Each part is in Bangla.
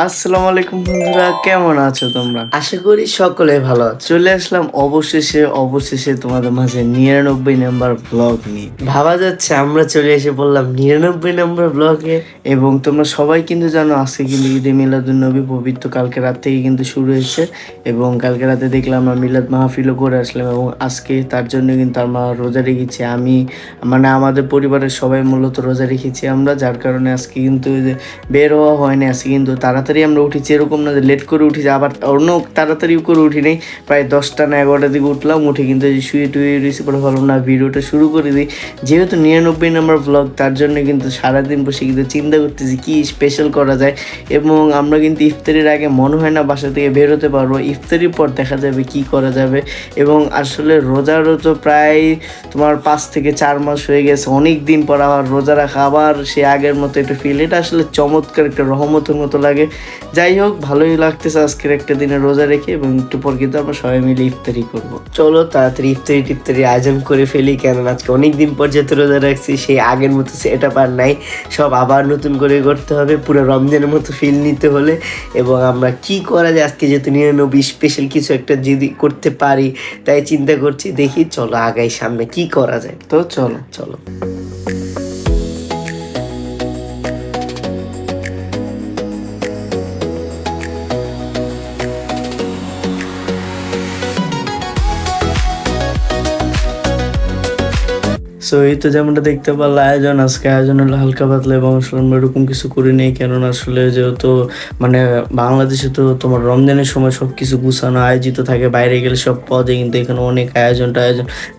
আসসালামু আলাইকুম বন্ধুরা, কেমন আছো তোমরা? আশা করি সকলে ভালো আছো। চলে আসলাম অবশেষে তোমাদের মাঝে 99 নাম্বার ব্লগ নিয়ে। ভাবা যাচ্ছে আমরা চলে এসে বললাম 99 নাম্বার ব্লগে, এবং তোমরা সবাই কিন্তু জানো আজকে কিন্তু ঈদে মিলাদুন্নবী পবিত্র কালকে রাত থেকে কিন্তু শুরু হয়েছে, এবং কালকে রাতে দেখলাম আমরা মিলাদ মাহফিলও করে আসলাম, এবং আজকে তার জন্য কিন্তু আমরা রোজা রেখেছি। আমি মানে আমাদের পরিবারের সবাই মূলত রোজা রেখেছি আমরা, যার কারণে আজকে কিন্তু বের হওয়া হয়নি। আজকে কিন্তু তাড়াতাড়ি আমরা উঠেছি, এরকম না যে লেট করে উঠেছি আবার অন্য তাড়াতাড়ি করে উঠি নেই। প্রায় 10টা না 11টার দিকে উঠলাম, উঠে কিন্তু শুয়ে টুয়ে রয়েছি, পরে ভাবলাম না ভিডিওটা শুরু করে দিই। যেহেতু 99 নাম্বার ব্লগ, তার জন্য কিন্তু সারাদিন বসে কিন্তু চিন্তা করতেছি কী স্পেশাল করা যায়। এবং আমরা কিন্তু ইফতারির আগে মনে হয় না বাসা থেকে বের হতে পারবো, ইফতারির পর দেখা যাবে কি করা যাবে। এবং আসলে রোজারও তো প্রায় তোমার 5 থেকে 4 মাস হয়ে গেছে, অনেক দিন পর আবার রোজা রাখা, আবার সে আগের মতো একটা ফিল, এটা আসলে চমৎকার একটা রহমতের মতো লাগে। যাই হোক, ভালোই লাগতেছে আজকের একটা দিনে রোজা রেখে, এবং একটু পর কিন্তু আমরা সবাই মিলে ইফতারি করব। চলো তাড়াতাড়ি ইফতারি আয়োজন করে ফেলি, কেননা আজকে অনেক দিন পর যেহেতু রোজা রাখছি, সেই আগের মতো সেটা পার নাই, সব আবার নতুন করে করতে হবে পুরো রমজানের মতো ফিল নিতে হলে। এবং আমরা কি করা যায় আজকে, যেহেতু 99 স্পেশাল কিছু একটা যদি করতে পারি, তাই চিন্তা করছি, দেখি চলো আগাই সামনে কি করা যায়। তো চলো চলো। সো এই তো যেমনটা দেখতে পারলো আজকে আয়োজন হলো হালকা পাতলা, এবং আসলে আমরা এরকম কিছু করি নেই, কেননা আসলে যেহেতু মানে বাংলাদেশে তো তোমার রমজানের সময় সব কিছু গুছানো আয়োজিত থাকে, বাইরে গেলে সব পাওয়া যায়, কিন্তু এখানে অনেক আয়োজন,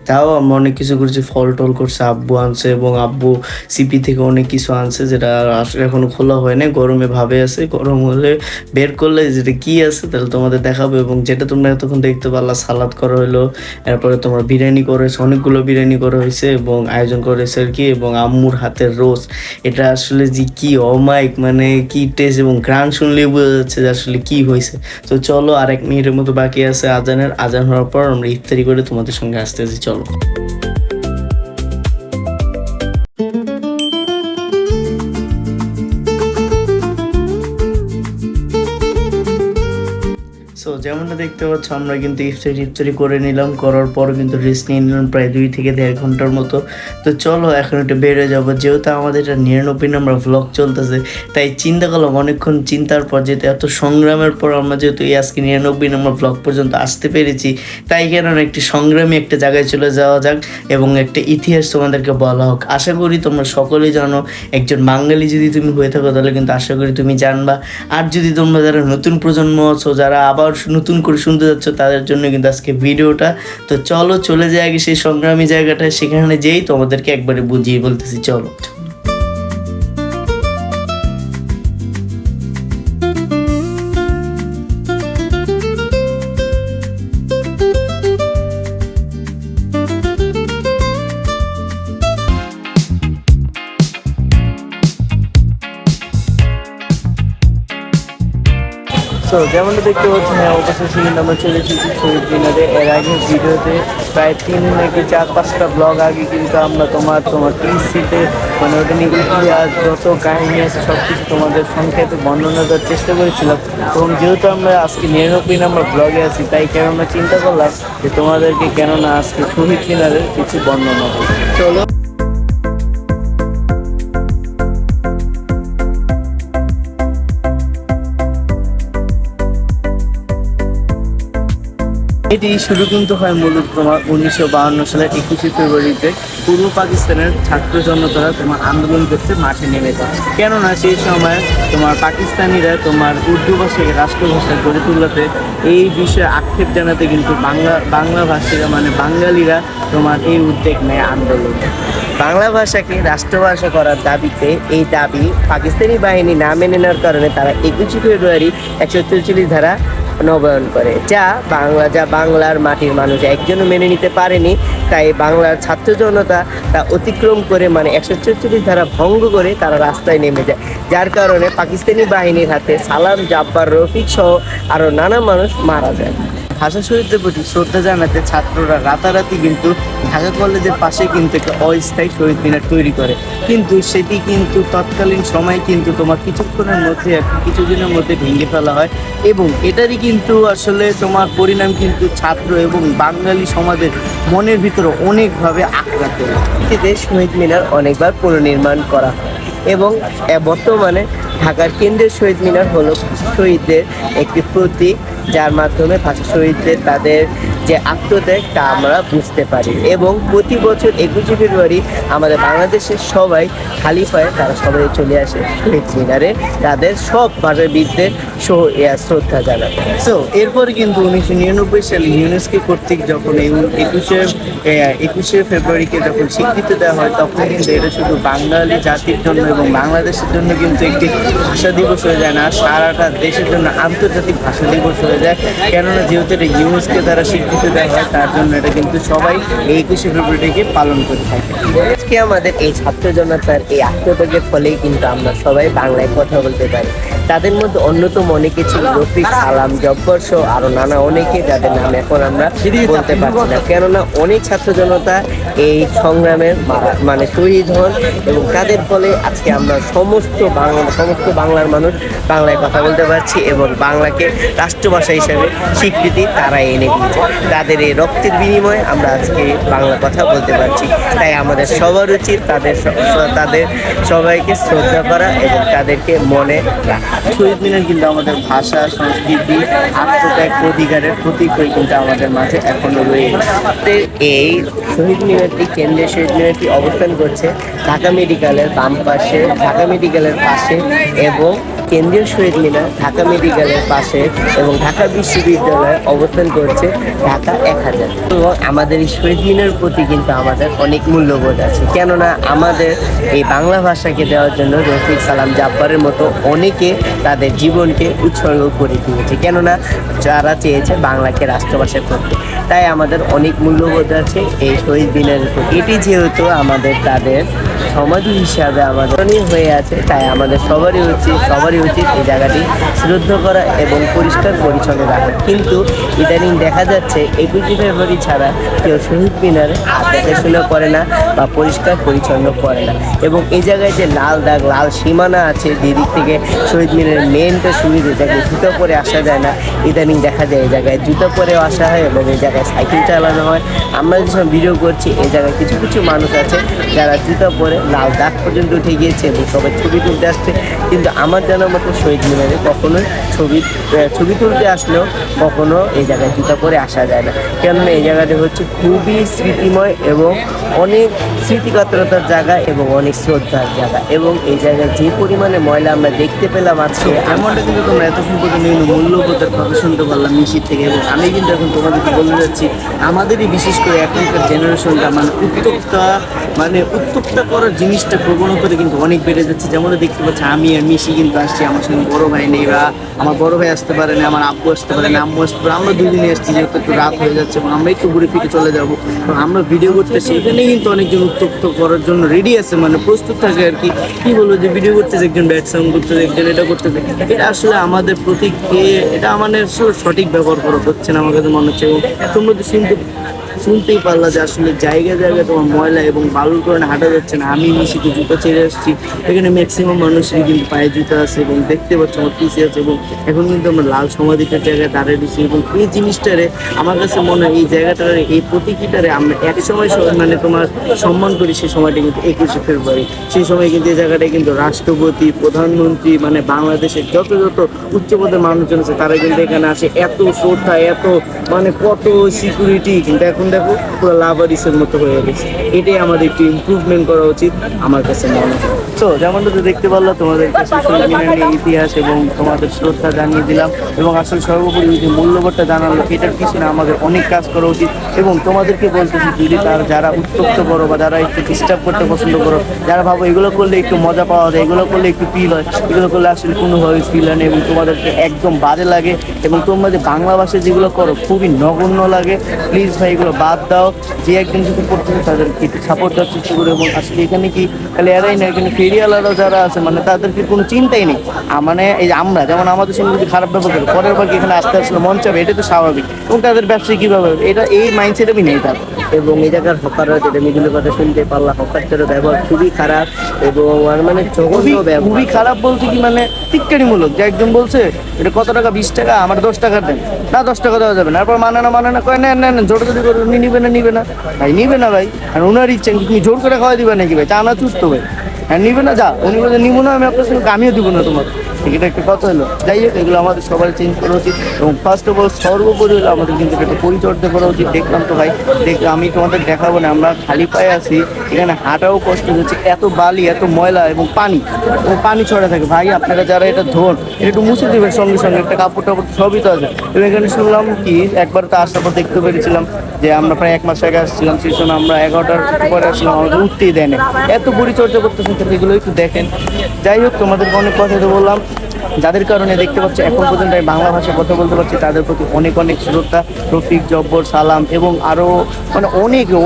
তাও আমরা অনেক কিছু করছি, ফল টল করছে, আব্বু আনছে, এবং আব্বু সিপি থেকে অনেক কিছু আনছে, যেটা আসলে এখনো খোলা হয় না, গরমে ভাবে আছে, গরম হলে বের করলে যেটা কি আছে তাহলে তোমাদের দেখাবো। এবং যেটা তোমরা এতক্ষণ দেখতে পারলা, সালাদ করা হলো, এরপরে তোমার বিরিয়ানি করা হয়েছে, অনেকগুলো বিরিয়ানি করা হয়েছে, এবং আয়োজন করেছে আর কি, এবং আম্মুর হাতের রোস্ট, এটা আসলে যে কি অমাইক, মানে কি টেস্ট, এবং গ্রান শুনলেই বোঝা যাচ্ছে যে আসলে কি হয়েছে। তো চলো, আর 1 মিনিটের মতো বাকি আছে আজান হওয়ার পর আমরা ইফতারি করে তোমাদের সঙ্গে আসতেছি, চলো। সো যেমনটা দেখতে পাচ্ছ, আমরা কিন্তু ইফতারি করে নিলাম, করার পর কিন্তু রেস্ট নিয়ে নিলাম প্রায় 2 থেকে 1.5 ঘন্টার মতো। তো চলো এখন একটু বের হয়ে যাবো, যেহেতু আমাদের এটা 99 নাম্বার ভ্লগ চলতেছে, তাই চিন্তা করলাম, অনেকক্ষণ চিন্তার পর, যেহেতু এত সংগ্রামের পর আমরা যেহেতু এই আজকে 99 নাম্বার ভ্লগ পর্যন্ত আসতে পেরেছি, তাই কেন একটি সংগ্রামী একটা জায়গায় চলে যাওয়া যাক, এবং একটা ইতিহাস তোমাদেরকে বলা হোক। আশা করি তোমরা সকলেই জানো, একজন বাঙালি যদি তুমি হয়ে থাকো তাহলে কিন্তু আশা করি তুমি জানবা। আর যদি তোমরা যারা নতুন প্রজন্ম আছো, যারা আবার নতুন করে শুনতে যাচ্ছ, তাদের জন্য কিন্তু আজকে ভিডিওটা। তো চলো চলে যাই আগে সেই সংগ্রামী জায়গাটা, সেখানে যেই তোমাদেরকে একবারে বুঝিয়ে বলতেছি, চলো। সো যেমনটা দেখতে পাচ্ছি, হ্যাঁ অবশেষে কিন্তু আমরা চলে এসেছি শহীদ মিনারে। এর আগে ভিডিওতে প্রায় 3 নাকি 4-5টা ব্লগ আগে কিন্তু আমরা তোমার টিসিতে মানে ওটা নিয়ে ইতিহাস যত কাহিনী আছে সব কিছু তোমাদের সংক্ষেপে বর্ণনা দেওয়ার চেষ্টা করেছিলাম। এবং যেহেতু আমরা আজকে 99 নাম্বার ব্লগে আছি, তাই কেননা চিন্তা করলাম যে তোমাদেরকে কেননা আজকে শহীদ মিনারের কিছু বর্ণনা করি। চলো। এটি শুরু কিন্তু হয় মূলত তোমার 1952 সালের 21শে ফেব্রুয়ারিতে পূর্ব পাকিস্তানের ছাত্র জনতারা তোমার আন্দোলন করতে মাঠে নেমে যায়। কেননা সেই সময় তোমার পাকিস্তানিরা তোমার উর্দু ভাষাকে রাষ্ট্রভাষা গড়ে তোলাতে এই বিষয়ে আক্ষেপ জানাতে কিন্তু বাংলা ভাষীরা মানে বাঙালিরা তোমার এই উদ্যোগ নেয় আন্দোলন। বাংলা ভাষাকে রাষ্ট্রভাষা করার দাবিতে এই দাবি পাকিস্তানি বাহিনী না মেনে নেওয়ার কারণে তারা 21শে ফেব্রুয়ারি 144 ধারা নবায়ন করে, যা বাংলার মাটির মানুষ একজনও মেনে নিতে পারেনি। তাই বাংলার ছাত্র জনতা তা অতিক্রম করে মানে 144 ধারা ভঙ্গ করে তারা রাস্তায় নেমে যায়, যার কারণে পাকিস্তানি বাহিনীর হাতে সালাম, জাব্বার, রফিক সহ আরও নানা মানুষ মারা যায়। ভাষা শহীদদের প্রতি শ্রদ্ধা জানাতে ছাত্ররা রাতারাতি কিন্তু ঢাকা কলেজের পাশে কিন্তু একটা অস্থায়ী শহীদ মিনার তৈরি করে, কিন্তু সেটি কিন্তু তৎকালীন সময় কিন্তু তোমার কিছুক্ষণের মধ্যে কিছুদিনের মধ্যে ভেঙে ফেলা হয়, এবং এটারই কিন্তু আসলে তোমার পরিণাম কিন্তু ছাত্র এবং বাঙালি সমাজের মনের ভিতরে অনেকভাবে আঘাত করে। এতে শহীদ মিনার অনেকবার পুনর্নির্মাণ করা হয় এবং বর্তমানে ঢাকার কেন্দ্রীয় শহীদ মিনার হলো শহীদদের একটি প্রতীক, যার মাধ্যমে ভাষা শহীদদের তাদের যে আত্মত্যাগ তা আমরা বুঝতে পারি। এবং প্রতি বছর 21শে ফেব্রুয়ারি আমাদের বাংলাদেশের সবাই খালি পায়ে তারা সবাই চলে আসে শহীদ মিনারে তাদের সব ভাষাবিদদের শ্রদ্ধা জানাতে। সো এরপরে কিন্তু 1999 সালে ইউনেস্কো কর্তৃক যখন এই 21শে ফেব্রুয়ারিকে যখন স্বীকৃতি দেওয়া হয়, তখন কিন্তু এটা শুধু বাঙালি জাতির জন্য এবং বাংলাদেশের জন্য কিন্তু একটি ভাষা দিবস হয়ে যায় না, সারাটা দেশের জন্য আন্তর্জাতিক ভাষা দিবস হয়ে যায়। কেননা যেহেতু এটা ইউনেস্কো দ্বারা স্বীকৃতি দেওয়া হয়, তার জন্য এটা কিন্তু সবাই এই 21শে ফেব্রুয়ারিকে পালন করে থাকে। আজকে আমাদের এই ছাত্র জনতার এই আত্মত্যাগের ফলেই কিন্তু আমরা সবাই বাংলায় কথা বলতে পারি। তাদের মধ্যে অন্যতম অনেকে ছিল রফিক, সালাম, জব্বর সহ আরো নানা অনেকে, যাদের নাম এখন আমরা বলতে পারছি না, কেননা অনেক ছাত্র জনতা এই সংগ্রামের মানে শহীদ হন এবং তাদের ফলে আজকে আমরা সমস্ত বাংলার মানুষ বাংলায় কথা বলতে পারছি এবং বাংলাকে রাষ্ট্রভাষা হিসেবে স্বীকৃতি তারা এনে দিয়েছে। তাদের এই রক্তের বিনিময়ে আমরা আজকে বাংলা কথা বলতে পারছি। তাই আমাদের সবার উচিত তাদের সবাইকে শ্রদ্ধা করা এবং তাদেরকে মনে রাখা। শহীদ মিনার কিন্তু আমাদের ভাষা, সংস্কৃতি, আত্মত্যাগ, অধিকারের প্রতীক হয়ে কিন্তু আমাদের মাঝে এখনো রয়ে গেছে। এই শহীদ মিনারটি, কেন্দ্রীয় শহীদ মিনারটি অবস্থান করছে ঢাকা মেডিকেলের বাম পাশে, ঢাকা মেডিকেলের পাশে, এবং কেন্দ্রীয় শহীদ মিনার ঢাকা মেডিকেলের পাশে এবং ঢাকা বিশ্ববিদ্যালয়ে অবস্থান করছে ঢাকা 1000। এবং আমাদের এই শহীদ মিনারের প্রতি কিন্তু আমাদের অনেক মূল্যবোধ আছে, কেননা আমাদের এই বাংলা ভাষাকে দেওয়ার জন্য রফিক, সালাম, জাব্বারের মতো অনেকে তাদের জীবনকে উৎসর্গ করে দিয়েছে, কেননা যারা চেয়েছে বাংলাকে রাষ্ট্রভাষা করতে। তাই আমাদের অনেক মূল্যবোধ আছে এই শহীদ মিনারের প্রতি। এটি যেহেতু আমাদের তাদের সমাধি হিসাবে আমাদের হয়ে আছে, তাই আমাদের সবারই উচিত এই জায়গাটি শ্রদ্ধা করা এবং পরিষ্কার পরিচ্ছন্ন রাখা। কিন্তু ইদানিং দেখা যাচ্ছে 21শে ফেব্রুয়ারি ছাড়া কেউ শহীদ মিনারে দেখাশোনা করে না বা পরিষ্কার পরিচ্ছন্ন করে না। এবং এই জায়গায় যে লাল দাগ, লাল সীমানা আছে যেদিক থেকে শহীদ মিনারের মেনটা সুবিধা, যাকে জুতো পরে আসা যায় না, ইদানিং দেখা যায় এই জায়গায় জুতো পরেও আসা হয় এবং এই জায়গায় সাইকেল চালানো হয়। আমরা যেসব ভিডিও করছি এই জায়গায় কিছু মানুষ আছে যারা জুতো পরে লাল দাগ পর্যন্ত উঠে গিয়েছে এবং সবাই ছবি তুলতে আসছে, কিন্তু আমার জানার মতো শহীদ মিনারে কখনোই ছবি তুলতে আসলেও কখনো এই জায়গায় জুতা পরে আসা যায় না, কেননা এই জায়গাটা হচ্ছে খুবই স্মৃতিময় এবং অনেক স্মৃতিকাতরতার জায়গা এবং অনেক শ্রদ্ধার জায়গা। এবং এই জায়গায় যে পরিমাণে ময়লা আমরা দেখতে পেলাম আজকে, এমনটা কিন্তু তোমরা এতক্ষণ পর্যন্ত মূল্যবোধের কথা শুনতে পারলাম নিশ্চিত থেকে। এবং আমি কিন্তু এখন তোমাদেরকে বলে যাচ্ছি, আমাদেরই বিশেষ করে এখনকার জেনারেশনটা উত্তক্তা করার জিনিসটা প্রবণতা কিন্তু অনেক বেড়ে যাচ্ছে। যেমন দেখতে পাচ্ছি আমি আর মিশি কিন্তু আসছি, আমার সঙ্গে বড় ভাই নেই, বা আমার বড় ভাই আসতে পারে না, আমার আব্বু আসতে পারে না, আম্মু আসতে পারে, আমরা দুদিনে আসছি, যেহেতু একটু রাত হয়ে যাচ্ছে এবং আমরা একটু ঘুরে ফিরে চলে যাবো। আমরা ভিডিও করতেছি, এখানে কিন্তু অনেকজন উত্তক্ত করার জন্য রেডি আছে, মানে প্রস্তুত থাকে আর কি। কি বলবো, যে ভিডিও করতেছে একজন, ব্যাট সাউন্ড করতেছে একজন, এটা করতেছে, এটা আসলে আমাদের প্রতীককে এটা আমাদের সঠিক ব্যবহার করা হচ্ছে না আমার কাছে মনে হচ্ছে। এবং তোমরা তো শুনতেই পারলা যে আসলে জায়গায় তোমার ময়লা এবং বালুর কারণে হাঁটা যাচ্ছে না। আমি নিশিতে জুতো ছেড়ে আসছি, এখানে ম্যাক্সিমাম মানুষেরই কিন্তু পায়ে জুতো আছে এবং দেখতে পাচ্ছ আমার পিছিয়ে আছে। এবং এখন কিন্তু আমরা লাল সমাধিটার জায়গায় দাঁড়িয়ে দিচ্ছি এবং এই জিনিসটারে আমার কাছে মনে হয় এই জায়গাটারে, এই প্রতীকীটারে আমরা এক সময় তোমার সম্মান করি। সেই সময়টা কিন্তু 21শে ফেব্রুয়ারি, সেই সময় কিন্তু এই জায়গাটায় কিন্তু রাষ্ট্রপতি, প্রধানমন্ত্রী, মানে বাংলাদেশের যত উচ্চপদের মানুষজন আছে তারা কিন্তু এখানে আসে। এত শ্রদ্ধা, এত কত সিকিউরিটি, কিন্তু এখন দেখো পুরো লাভারিসের মতো হয়ে গেছে। এটাই আমাদের একটু ইমপ্রুভমেন্ট করা উচিত আমার কাছে মনে হয়। তো যেমনটা তো দেখতে পারলো তোমাদের কাছে শহীদ মিনারের ইতিহাস এবং তোমাদের শ্রদ্ধা জানিয়ে দিলাম এবং আসলে সর্বোপরি যে মূল্যবোধটা জানালো, এটার পিছনে আমাদের অনেক কাজ করা উচিত। এবং তোমাদেরকে বলতেছি, যদি যারা উত্তক্ত করো বা যারা একটু ডিস্টার্ব করতে পছন্দ করো, যারা ভাবো এগুলো করলে একটু মজা পাওয়া যায়, এগুলো করলে একটু ফিল হয়, এগুলো করলে আসলে কোনোভাবে ফিল হয় না এবং তোমাদেরকে একদম বাজে লাগে এবং তোমরা যে বাংলা ভাষায় যেগুলো করো খুবই নগণ্য লাগে, প্লিজ ভাই এগুলো বাদ দাও, যে একজন কিছু করতেছে তাদেরকে একটু সাপোর্ট দেওয়ার চেষ্টা করো। এবং আসলে এখানে কি খালি এরাই না, এখানে ফেরিওয়ালারাও যারা আছে মানে তাদেরকে কোনো চিন্তাই নেই। মানে এই যে আমরা যেমন আমাদের সঙ্গে যদি খারাপ ব্যবহার করি, পরের বার কি এখানে আসতে আসলে মন চাবে, এটা তো স্বাভাবিক। এবং তাদের ব্যবসায়ী কীভাবে এটা এই মাইন্ডসেট আমি নেই তার। এবং এই জায়গার হকাররা, যেটা মিগুলোর কথা শুনতে পারলাম, হকারদের ব্যবহার খুবই খারাপ এবং মানে জঘন্য ব্যবহার। খুবই খারাপ বলতে কি মানে টিটকারিমূলক, যে একজন বলছে এটা কত টাকা, 20 টাকা, আমার 10 টাকা দেন, না 10 টাকা দেওয়া যাবে না। তারপর মানে না কয় নেন নেন, জোর জোরি করে নিবে না ভাই, নিবে না ভাই। আর ওনার ইচ্ছা, তুমি জোর করে খাওয়াই দিবে নাকি ভাই, চা না চুস্ত ভাই, হ্যাঁ নিবে না, যা উনি বলে নিবো না, আমি আপনার সঙ্গে আমিও দিব না তোমার, এটা একটা কথা হলো। যাই হোক, এগুলো আমাদের সবার চেঞ্জ করা উচিত। এবং ফার্স্ট অফ অল সর্বোপরি হলো আমাদের কিন্তু একটা পরিচর্যা করা উচিত। দেখলাম তো ভাই, আমি তোমাদের দেখাবো না, আমরা খালি পায়ে আছি, এখানে হাঁটাও কষ্ট হচ্ছে, এত বালি, এত ময়লা এবং পানি ছড়া থাকে। ভাই আপনারা যারা এটা ধোন, এটা একটু মুছে দেবেন সঙ্গে সঙ্গে, একটা কাপড় টাপড় সবই তো আছে। এবং এখানে শুনলাম কি, একবার তো আসার পর দেখতে পেরেছিলাম যে আমরা প্রায় 1 মাস আগে আসছিলাম, সেই সময় আমরা 11টার পরে আসলাম, আমাদের উঠতেই দেয় না, এত পরিচর্যা করতেছেন, এগুলো একটু দেখেন। যাই হোক, তোমাদেরকে অনেক কথা তো বললাম, যাদের কারণে দেখতে পাচ্ছি এখন পর্যন্ত আমি বাংলা ভাষায় কথা বলতে পারছি, তাদের প্রতি অনেক অনেক শ্রদ্ধা, রফিক, জব্বর, সালাম এবং আরও মানে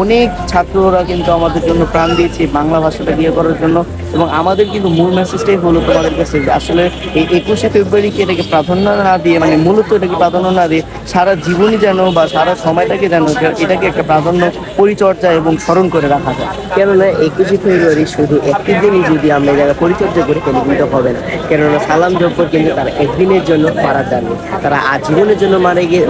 অনেক ছাত্ররা কিন্তু আমাদের জন্য প্রাণ দিয়েছে বাংলা ভাষাটা ইয়ে করার জন্য। এবং আমাদের কিন্তু মূল মেসেজটাই হলো তোমাদের কাছে যে আসলে এই 21শে ফেব্রুয়ারিকে এটাকে প্রাধান্য না দিয়ে, মানে মূলত এটাকে প্রাধান্য না দিয়ে সারা জীবনই যেন বা সারা সময়টাকে যেন এটাকে একটা প্রাধান্য, পরিচর্যা এবং স্মরণ করে রাখা যায়। কেননা 21শে ফেব্রুয়ারি শুধু একটি দিনই যদি আমরা যারা পরিচর্যা করি তাহলে কিন্তু হবে না। কেননা সালাম জব্বর কিন্তু তারা একদিনের জন্য মারা যাননি, তারা আজীবনের জন্য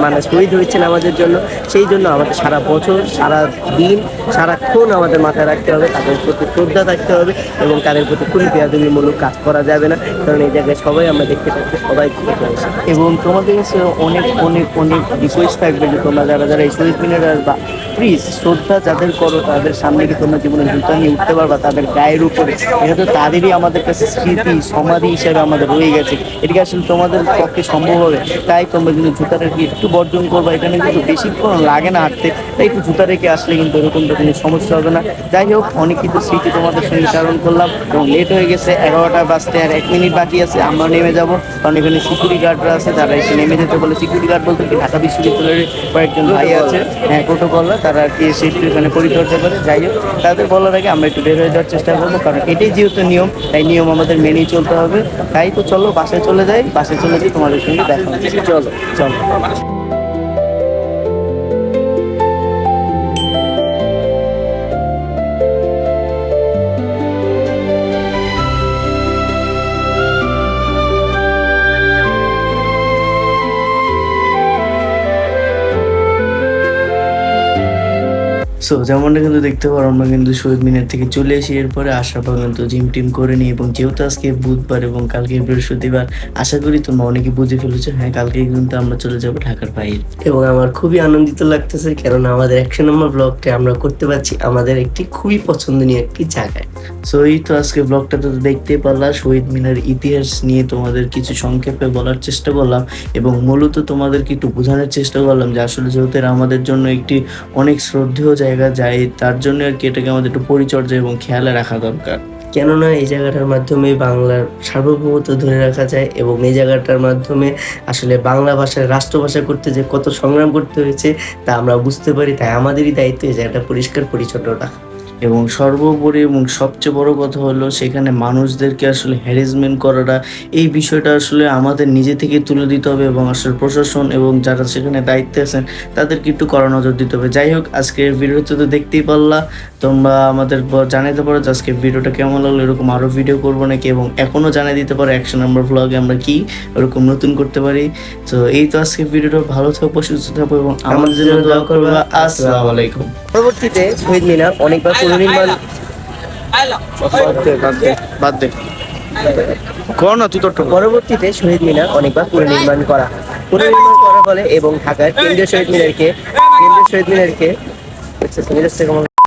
মানে শহীদ হয়েছেন আমাদের জন্য। সেই জন্য আমাদের সারা বছর, সারা দিন, সারাক্ষণ আমাদের মাথায় রাখতে হবে, তাদের প্রতি শ্রদ্ধা থাকতে হবে এবং তাদের প্রতি কোনো বেয়াদবিমূলক কাজ করা যাবে না। কারণ এই জায়গায় সবাই আমরা দেখতে পাচ্ছি, সবাই এবং তোমাদের কাছে অনেক রিকোয়েস্ট থাকবে যে তোমরা যারা এই শহীদ মিনারে আসবা, প্লিজ শ্রদ্ধা যাদের করো তাদের সামনে কি তোমরা জীবনে জুতা নিয়ে উঠতে পারবা তাদের গায়ের উপরে, এটা তো তাদেরই আমাদের কাছে স্মৃতি সমাধি হিসেবে আমাদের রয়ে গেছে। এটাকে আসলে তোমাদের পক্ষে সম্ভব হবে, তাই তোমরা কিন্তু জুতা রেখে একটু বর্জন করবা। এখানে কিন্তু বেশিক্ষণ লাগে না হাঁটতে, তাই একটু জুতা রেখে আসলে কিন্তু এরকম তো কোনো সমস্যা হবে না। যাই হোক, অনেক কিছু স্মৃতি তোমাদের সঙ্গে চারণ করলাম এবং লেট হয়ে গেছে, 11টা বাজতে আর 1 মিনিট বাকি আছে, আমরা নেমে যাব। কারণ এখানে সিকিউরিটি গার্ডরা আছে, তারা এসে নেমে যেতে বলে। সিকিউরিটি গার্ড বলতে কি, ঢাকা বিশ্ববিদ্যালয়ের কয়েকজন ভাই আছে, হ্যাঁ প্রোটোকলরা, তারা আর কি এসে একটু এখানে পরিচর্যা করে। যাই হোক, তাদের বলার আগে আমরা একটু বের হয়ে যাওয়ার চেষ্টা করবো, কারণ এটাই যেহেতু নিয়ম, তাই নিয়ম আমাদের মেনেই চলতে হবে। তাই তো চলো বাসায় চলে যাই, তোমাদের সঙ্গে দেখা হচ্ছে। চলো। সো যেমনটা কিন্তু দেখতে পারো, আমরা কিন্তু শহীদ মিনার থেকে চলে এসে এরপরে আসার পর কিন্তু জিম টিম করে নিই। এবং যেহেতু আজকে বুধবার এবং কালকে বৃহস্পতিবার, আশা করি তোমরা অনেকে বুঝে ফেলেছো, হ্যাঁ কালকে কিন্তু আমরা চলে যাবো ঢাকার বাইরে। এবং আমার খুবই আনন্দিত লাগতেছে, কেননা আমাদের 100 নম্বর ব্লগটা আমরা করতে পারছি আমাদের একটি খুবই পছন্দনীয় একটি জায়গায়। সো এই তো আজকে ব্লগটা তো দেখতেই পারলা, শহীদ মিনার ইতিহাস নিয়ে তোমাদের কিছু সংক্ষেপে বলার চেষ্টা করলাম এবং মূলত তোমাদেরকে একটু বোঝানোর চেষ্টা করলাম যে আসলে যেহেতু এরা আমাদের জন্য একটি অনেক শ্রদ্ধেয় জায়গা যায়, তার জন্য আর কি এটাকে আমাদের একটু পরিচর্যা এবং খেয়ালে রাখা দরকার। কেননা এই জায়গাটার মাধ্যমে বাংলার সার্বভৌমত্ব ধরে রাখা যায় এবং এই জায়গাটার মাধ্যমে আসলে বাংলা ভাষার রাষ্ট্রভাষা করতে যে কত সংগ্রাম করতে হয়েছে তা আমরা বুঝতে পারি। তাই আমাদেরই দায়িত্ব এই জায়গাটা পরিষ্কার পরিচ্ছন্ন রাখা। এবং সর্বোপরি এবং সবচেয়ে বড় কথা হলো, সেখানে মানুষদেরকে আসলে হ্যারাসমেন্ট করাটা, এই বিষয়টা আসলে আমাদের নিজে থেকে তুলে দিতে হবে এবং আসলে প্রশাসন এবং যারা সেখানে দায়িত্বে আছেন তাদেরকে একটু কড়া নজর দিতে হবে। যাই হোক, আজকের ভিডিওতে তো দেখতেই পারলা, তোমরা আমাদের জানাতে পারো যে আজকের ভিডিওটা কেমন লাগলো, এরকম আরও ভিডিও করবো নাকি, এবং এখনও জানিয়ে দিতে পারো 100 নম্বর ব্লগে আমরা কি এরকম নতুন করতে পারি। তো এই তো আজকের ভিডিওটা, ভালো থাকবো, সুস্থ থাকবো এবং আমাদের জন্য দোয়া করবে। আসসালামু আলাইকুম। পরবর্তীতে শহীদ মিনার অনেকবার পুনর্নির্মাণ পরবর্তীতে শহীদ মিনার অনেকবার পুনর্নির্মাণ করার ফলে এবং ঢাকার কেন্দ্রীয় শহীদ মিনারকে